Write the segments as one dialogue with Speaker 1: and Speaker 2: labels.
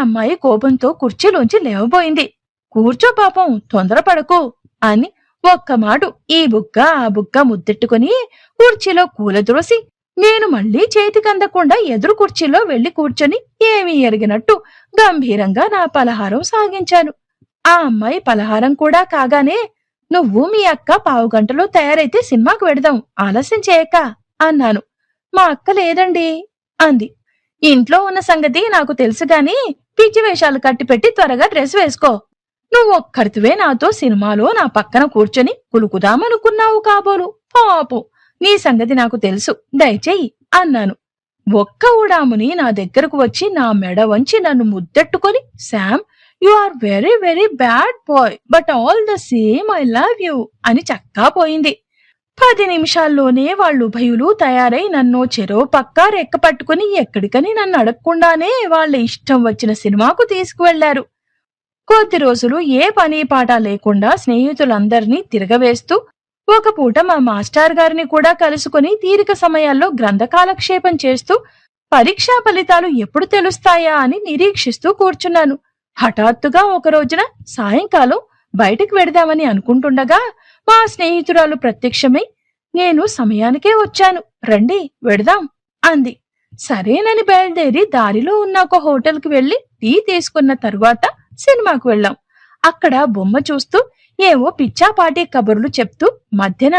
Speaker 1: అమ్మాయి కోపంతో కుర్చీలోంచి లేవబోయింది. కూర్చో పాపం, తొందరపడకు అని ఒక్కమాటు ఈ బుగ్గ ఆ బుగ్గ ముద్దెట్టుకుని కుర్చీలో కూలద్రోసి నేను మళ్లీ చేతికందకుండా ఎదురు కుర్చీలో వెళ్లి కూర్చొని ఏమీ ఎరిగినట్టు గంభీరంగా నా పలహారం సాగించాను. ఆ అమ్మాయి పలహారం కూడా కాగానే, నువ్వు మీ అక్క పావుగంటలో తయారైతే సినిమాకు వెడదాం, ఆలస్యం చేయక అన్నాను. మా అక్క లేదండి అంది. ఇంట్లో ఉన్న సంగతి నాకు తెలుసుగాని పిచ్చి వేషాలు కట్టిపెట్టి త్వరగా డ్రెస్ వేసుకో. నువ్వొక్కరితివే నాతో సినిమాలో నా పక్కన కూర్చొని కులుకుదామనుకున్నావు కాబోలు. పాపం, నీ సంగతి నాకు తెలుసు, దయచేయి అన్నాను. ఒక్క ఊడాముని నా దగ్గరకు వచ్చి నా మెడ వంచి నన్ను ముద్దెట్టుకొని, Sam, you are very very bad boy, but all the same I love you అని చక్కా పోయింది. 10 నిమిషాల్లోనే వాళ్ళుభయులు తయారై నన్ను చెరో పక్కా రెక్క పట్టుకుని ఎక్కడికని నన్ను అడగకుండానే వాళ్ళ ఇష్టం వచ్చిన సినిమాకు తీసుకువెళ్లారు. కొద్ది రోజులు ఏ పని పాట లేకుండా స్నేహితులందర్నీ తిరగవేస్తూ, ఒక పూట మా మాస్టర్ గారిని కూడా కలుసుకుని తీరిక సమయాల్లో గ్రంథకాలక్షేపం చేస్తూ పరీక్షా ఫలితాలు ఎప్పుడు తెలుస్తాయా అని నిరీక్షిస్తూ కూర్చున్నాను. హఠాత్తుగా ఒక రోజున సాయంకాలం బయటికి వెడదామని అనుకుంటుండగా మా స్నేహితురాలు ప్రత్యక్షమై, నేను సమయానికే వచ్చాను, రండి వెడదాం అంది. సరేనని బయలుదేరి దారిలో ఉన్న ఒక హోటల్కి వెళ్లి టీ తీసుకున్న తరువాత సినిమాకు వెళ్ళాం. అక్కడ బొమ్మ చూస్తూ ఏవో పిచ్చాపాటి కబుర్లు చెప్తూ మధ్యన,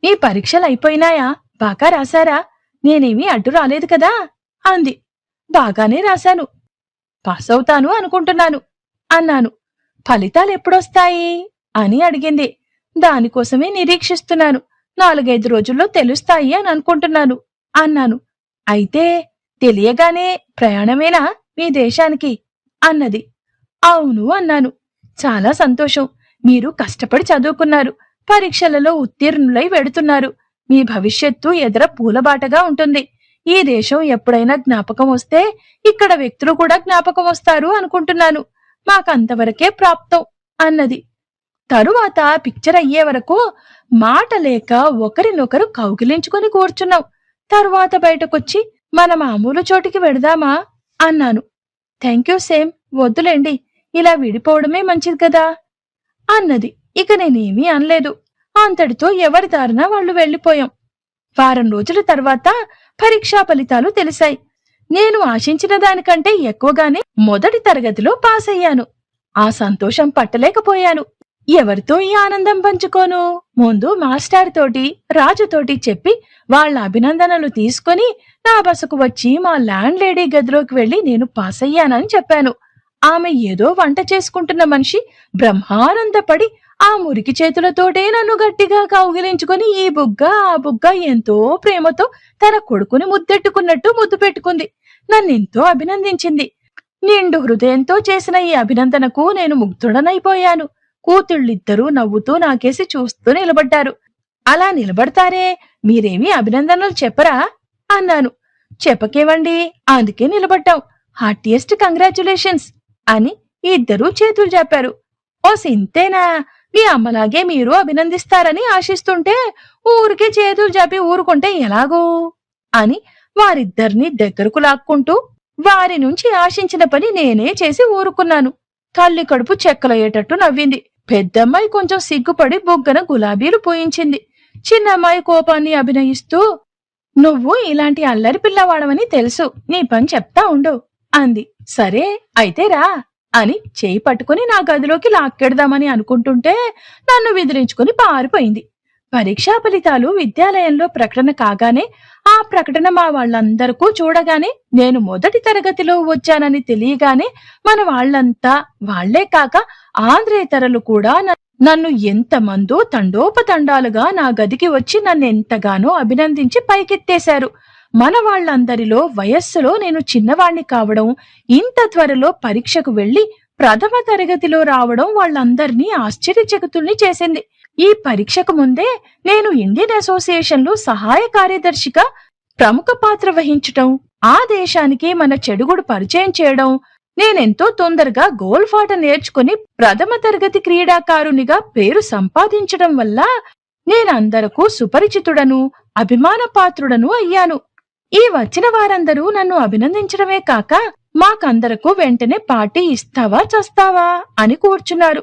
Speaker 1: నీ పరీక్షలు అయిపోయినాయా, బాగా రాశారా, నేనేమీ అడ్డు రాలేదు కదా అంది. బాగానే రాశాను, పాస్ అవుతాను అనుకుంటున్నాను అన్నాను. ఫలితాలెప్పుడొస్తాయి అని అడిగింది. దానికోసమే నిరీక్షిస్తున్నాను, 4-5 రోజుల్లో తెలుస్తాయి అని అనుకుంటున్నాను అన్నాను. అయితే తెలియగానే ప్రయాణమేనా మీ దేశానికి అన్నది. అవును అన్నాను. చాలా సంతోషం, మీరు కష్టపడి చదువుకున్నారు, పరీక్షలలో ఉత్తీర్ణులై వెడుతున్నారు, మీ భవిష్యత్తు ఎదుర పూలబాటగా ఉంటుంది. ఈ దేశం ఎప్పుడైనా జ్ఞాపకం వస్తే ఇక్కడ వ్యక్తులు కూడా జ్ఞాపకం వస్తారు అనుకుంటున్నాను, మాకంతవరకే ప్రాప్తం అన్నది. తరువాత పిక్చర్ అయ్యే వరకు మాట లేక ఒకరినొకరు కౌగిలించుకుని కూర్చున్నాం. తరువాత బయటకొచ్చి మన మామూలు చోటికి వెడదామా అన్నాను. థ్యాంక్యూ సేమ్, వద్దులేండి, ఇలా విడిపోవడమే మంచిది కదా అన్నది. ఇక నేనేమీ అనలేదు. అంతటితో ఎవరి దారిన వాళ్ళు వెళ్లిపోయాం. వారం రోజుల తర్వాత పరీక్షా ఫలితాలు తెలిసాయి. నేను ఆశించిన దానికంటే ఎక్కువగానే మొదటి తరగతిలో పాస్ అయ్యాను. ఆ సంతోషం పట్టలేకపోయాను. ఎవరితో ఈ ఆనందం పంచుకోను? ముందు మాస్టర్ తోటి, రాజుతోటి చెప్పి వాళ్ల అభినందనలు తీసుకుని నా బసకు వచ్చి మా ల్యాండ్ లేడీ గదిలోకి వెళ్లి నేను పాస్ అయ్యానని చెప్పాను. ఆమె ఏదో వంట చేసుకుంటున్న మనిషి బ్రహ్మానందపడి ఆ మురికి చేతులతోటే నన్ను గట్టిగా కౌగిలించుకుని ఈ బుగ్గ ఆ బుగ్గ ఎంతో ప్రేమతో తన కొడుకుని ముద్దెట్టుకున్నట్టు ముద్దు పెట్టుకుంది. నన్నెంతో అభినందించింది. నిండు హృదయంతో చేసిన ఈ అభినందనకు నేను ముగ్ధుడనైపోయాను. కూతుళ్ళిద్దరూ నవ్వుతూ నాకేసి చూస్తూ నిలబడ్డారు. అలా నిలబడతారే, మీరేమీ అభినందనలు చెప్పరా అన్నాను. చెప్పకేవండి, అందుకే నిలబడ్డాం, హార్టియెస్ట్ కంగ్రాచ్యులేషన్స్ అని ఇద్దరూ చేతులు చెప్పారు. ఓ సింతేనా, మీ అమ్మలాగే మీరు అభినందిస్తారని ఆశిస్తుంటే ఊరికే చేతులు చెప్పి ఊరుకుంటే ఎలాగూ అని వారిద్దరినీ దగ్గరకు లాక్కుంటూ వారి నుంచి ఆశించిన పని నేనే చేసి ఊరుకున్నాను. తల్లి కడుపు చెక్కలయ్యేటట్టు నవ్వింది. పెద్దమ్మాయి కొంచెం సిగ్గుపడి బుగ్గన గులాబీలు పూయించింది. చిన్నమ్మాయి కోపాన్ని అభినయిస్తూ, నువ్వు ఇలాంటి అల్లరి పిల్లవాడవని తెలుసు, నీ పని చెప్తా ఉండు అంది. సరే అయితే రా అని చేయి పట్టుకుని నా గదిలోకి లాక్కెడదామని అనుకుంటుంటే నన్ను విదిలించుకుని పారిపోయింది. పరీక్షా ఫలితాలు విద్యాలయంలో ప్రకటన కాగానే ఆ ప్రకటన మా వాళ్లందరికూ చూడగానే నేను మొదటి తరగతిలో వచ్చానని తెలియగానే మన వాళ్లంతా, వాళ్లే కాక ఆంధ్రేతరులు కూడా నన్ను ఎంతమందో తండోపతండాలుగా నా గదికి వచ్చి నన్నెంతగానో అభినందించి పైకెత్తేశారు. మన వాళ్లందరిలో వయస్సులో నేను చిన్నవాణ్ణి కావడం, ఇంత త్వరలో పరీక్షకు వెళ్లి ప్రథమ తరగతిలో రావడం వాళ్లందర్నీ ఆశ్చర్యచకితుల్ని చేసింది. ఈ పరీక్షకు ముందే నేను ఇండియన్ అసోసియేషన్ లో సహాయ కార్యదర్శిగా ప్రముఖ పాత్ర వహించటం, ఆ దేశానికి మన చెడుగుడు పరిచయం చేయడం, నేనెంతో తొందరగా గోల్ఫ్ ఆట నేర్చుకుని ప్రథమ తరగతి క్రీడాకారునిగా పేరు సంపాదించడం వల్ల నేనందరకు సుపరిచితుడను, అభిమాన పాత్రుడను అయ్యాను. ఈ వచ్చిన వారందరూ నన్ను అభినందించడమే కాక మాకందరకు వెంటనే పార్టీ ఇస్తావా చస్తావా అని కూర్చున్నారు.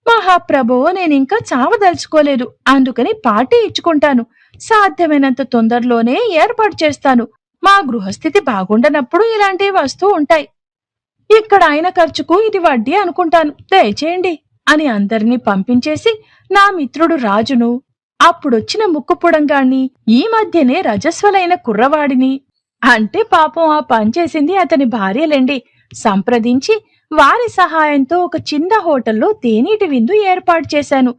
Speaker 1: మహాప్రభో, నేనింకా చావదలుచుకోలేదు, అందుకని పార్టీ ఇచ్చుకుంటాను. సాధ్యమైనంత తొందరలోనే ఏర్పాటు చేస్తాను. మా గృహస్థితి బాగుండనప్పుడు ఇలాంటివి వస్తూ ఉంటాయి. ఇక్కడ ఆయన ఖర్చుకు ఇది వడ్డీ అనుకుంటాను, దయచేయండి అని అందరినీ పంపించేసి నా మిత్రుడు రాజును, అప్పుడొచ్చిన ముక్కుపుడంగాన్ని, ఈ మధ్యనే రజస్వలైన కుర్రవాడిని, అంటే పాపం ఆ పనిచేసింది అతని భార్యలేండి, సంప్రదించి వారి సహాయంతో ఒక చిన్న హోటల్లో తేనీటి విందు ఏర్పాటు చేశాను.